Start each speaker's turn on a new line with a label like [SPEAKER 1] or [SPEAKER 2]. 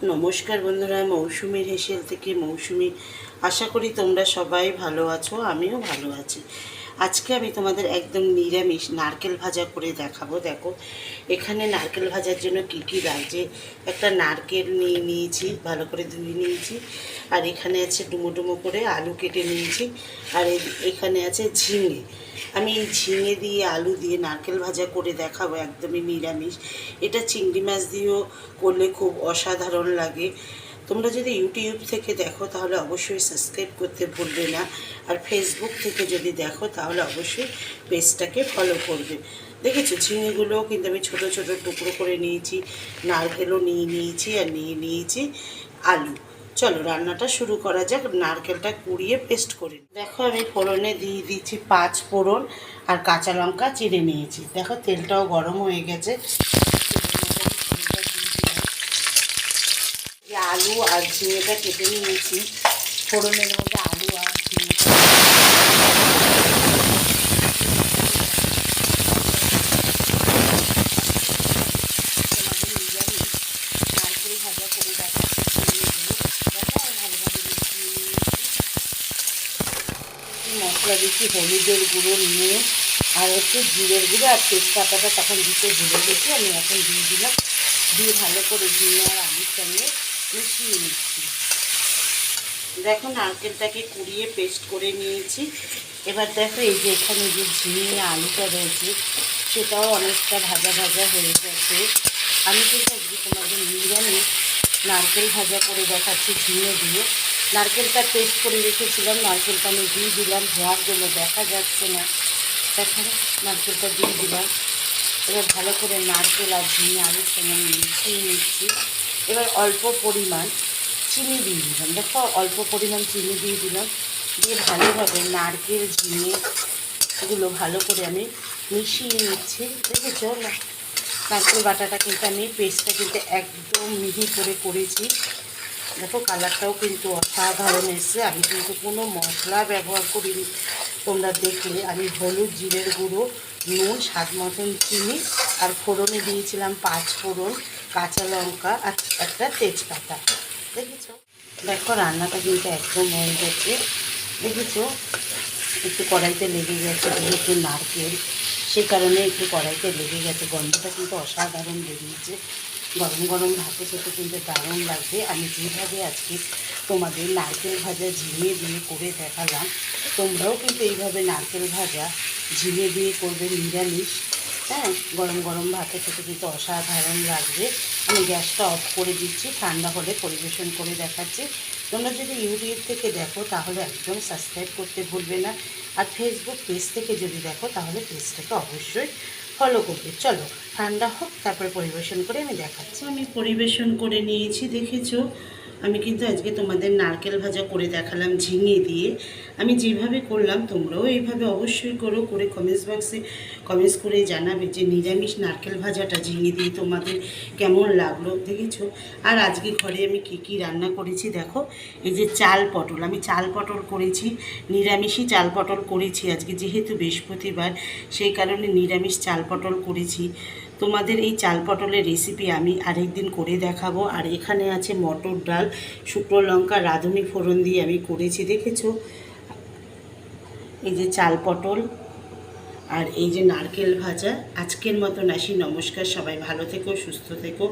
[SPEAKER 1] নমস্কার বন্ধুরা, মৌসুমীর হেসেল থেকে মৌসুমী। আশা করি তোমরা সবাই ভালো আছো, আমিও ভালো আছি। আজকে আমি তোমাদের একদম নিরামিষ নারকেল ভাজা করে দেখাবো। দেখো এখানে নারকেল ভাজার জন্য কি কি লাগছে। একটা নারকেল নিয়েছি, ভালো করে ধুয়ে নিয়েছি। আর এখানে আছে ডুমো ডুমো করে আলু কেটে নিয়েছি। আর এখানে আছে ঝিঙে। আমি এই ঝিঙে দিয়ে আলু দিয়ে নারকেল ভাজা করে দেখাবো, একদমই নিরামিষ। এটা চিংড়ি মাছ দিয়েও করলে খুব অসাধারণ লাগে। তোমরা যদি ইউটিউব থেকে দেখো তাহলে অবশ্যই সাবস্ক্রাইব করতে ভুলবে না। আর ফেসবুক থেকে যদি দেখো তাহলে অবশ্যই পেজটাকে ফলো করবে। দেখেছো ঝিঙেগুলোও কিন্তু আমি ছোটো ছোটো টুকরো করে নিয়েছি, নারকেলও নিয়েছি, আর নিয়েছি আলু। চলো রান্নাটা শুরু করা যাক। নারকেলটা কুড়িয়ে পেস্ট করে দেখো আমি ফোড়নে দিয়ে দিচ্ছি 5 ফোড়ন আর কাঁচা লঙ্কা চিড়ে নিয়েছি। দেখো তেলটাও গরম হয়ে গেছে। আলু আর ঝিঙেটা কেটে নিয়েছি, ফোড়নের মধ্যে আলু আর ঝিঙেটা নারকেল ভাজা করে মশলা দিচ্ছি, হলুদের গুঁড়ো নিয়ে আর একটু জিরের গুঁড়ো আর তেজপাতাটা তখন দিতে ভুলে গেছি, আমি এখন দিয়ে দিলাম। দিয়ে ভালো করে ঝিঙে আর আলুর সঙ্গে মিশিয়ে নিচ্ছি। দেখো নারকেলটাকে কুড়িয়ে পেস্ট করে নিয়েছি। এবার দেখো এই যে এখানে যে ঝিঙে আলুটা রয়েছে সেটাও অনেকটা ভাজা ভাজা হয়ে গেছে। আমি কিন্তু আজকে তোমাদের নিরামিষ নারকেল ভাজা করে দেখাচ্ছি ঝিঙে দিয়ে। নারকেলটা পেস্ট করে রেখেছিলাম, নারকেলটা আমি দিয়ে দিলাম, ধোয়ার জন্য দেখা যাচ্ছে না। দেখো নারকেলটা দিয়ে দিলাম। এবার ভালো করে নারকেল আর ঝিঙে আলুর সঙ্গে মিশিয়ে নিচ্ছি। এবার অল্প পরিমাণ চিনি দিয়ে দিলাম। দেখো অল্প পরিমাণ চিনি দিয়ে দিলাম, দিয়ে ভালোভাবে নারকেল ঝিঙে এগুলো ভালো করে আমি মিশিয়ে নিচ্ছি। দেখেছো না নারকেল বাটাটা কিন্তু আমি পেস্টটা কিন্তু একদম মিহি করে করেছি। দেখো কালারটাও কিন্তু অসাধারণ এসছে। আমি কিন্তু কোনো মশলা ব্যবহার করিনি। তোমরা দেখলে আমি হলুদ, জিরের গুঁড়ো, নুন, স্বাদ মতন চিনি আর ফোড়নে দিয়েছিলাম 5 ফোড়ন, কাঁচা লঙ্কা আর একটা তেজপাতা। দেখেছো দেখো রান্নাটা কিন্তু একদম হয়ে গেছে। দেখেছো একটু কড়াইতে লেগে গেছে, যেহেতু নারকেল সেই কারণে একটু কড়াইতে লেগে গেছে। গন্ধটা কিন্তু অসাধারণ বেরিয়েছে। গরম গরম ভাতে খেতে কিন্তু দারুণ লাগবে। আমি যেভাবে আজকে তোমাদের নারকেল ভাজা ঝিঙে দিয়ে করে দেখালাম, তোমরাও কিন্তু এইভাবে নারকেল ভাজা ঝিঙে দিয়ে করবে নিরামিষ। হ্যাঁ, গরম গরম ভাতে খেতে কিন্তু অসাধারণ লাগবে। আমি গ্যাসটা অফ করে দিচ্ছি, ঠান্ডা হলে পরিবেশন করে দেখাচ্ছি। তোমরা যদি ইউটিউব থেকে দেখো তাহলে একদম সাবস্ক্রাইব করতে ভুলবে না। আর ফেসবুক পেজ থেকে যদি দেখো তাহলে পেজটাকে অবশ্যই ফলো করবে। চলো ঠান্ডা হোক, তারপরে পরিবেশন করে আমি দেখাচ্ছি। আমি পরিবেশন করে নিয়েছি। দেখেছো আমি কিন্তু আজকে তোমাদের নারকেল ভাজা করে দেখালাম ঝিঙে দিয়ে। আমি যেভাবে করলাম তোমরাও এইভাবে অবশ্যই করো, করে কমেন্টস বক্সে কমেন্টস করে জানাবে যে নিরামিষ নারকেল ভাজাটা ঝিঙে দিয়ে তোমাদের কেমন লাগলো। দেখেছো আর আজকে ঘরে আমি কি রান্না করেছি দেখো। এই যে চাল পটল, আমি চাল পটল করেছি, নিরামিষই চাল পটল করেছি আজকে, যেহেতু বৃহস্পতিবার সেই কারণে নিরামিষ চাল পটল করেছি। তোমাদের এই চাল পটলের রেসিপি আমি আরেকদিন করে দেখাবো। আর এখানে আছে মটর ডাল, শুকনো লঙ্কা, রাঁধুনি ফোড়ন দিয়ে আমি করেছি। দেখেছো এই যে চাল পটল আর এই যে নারকেল ভাজা। আজকের মতন আসি, নমস্কার। সবাই ভালো থেকো, সুস্থ থেকো।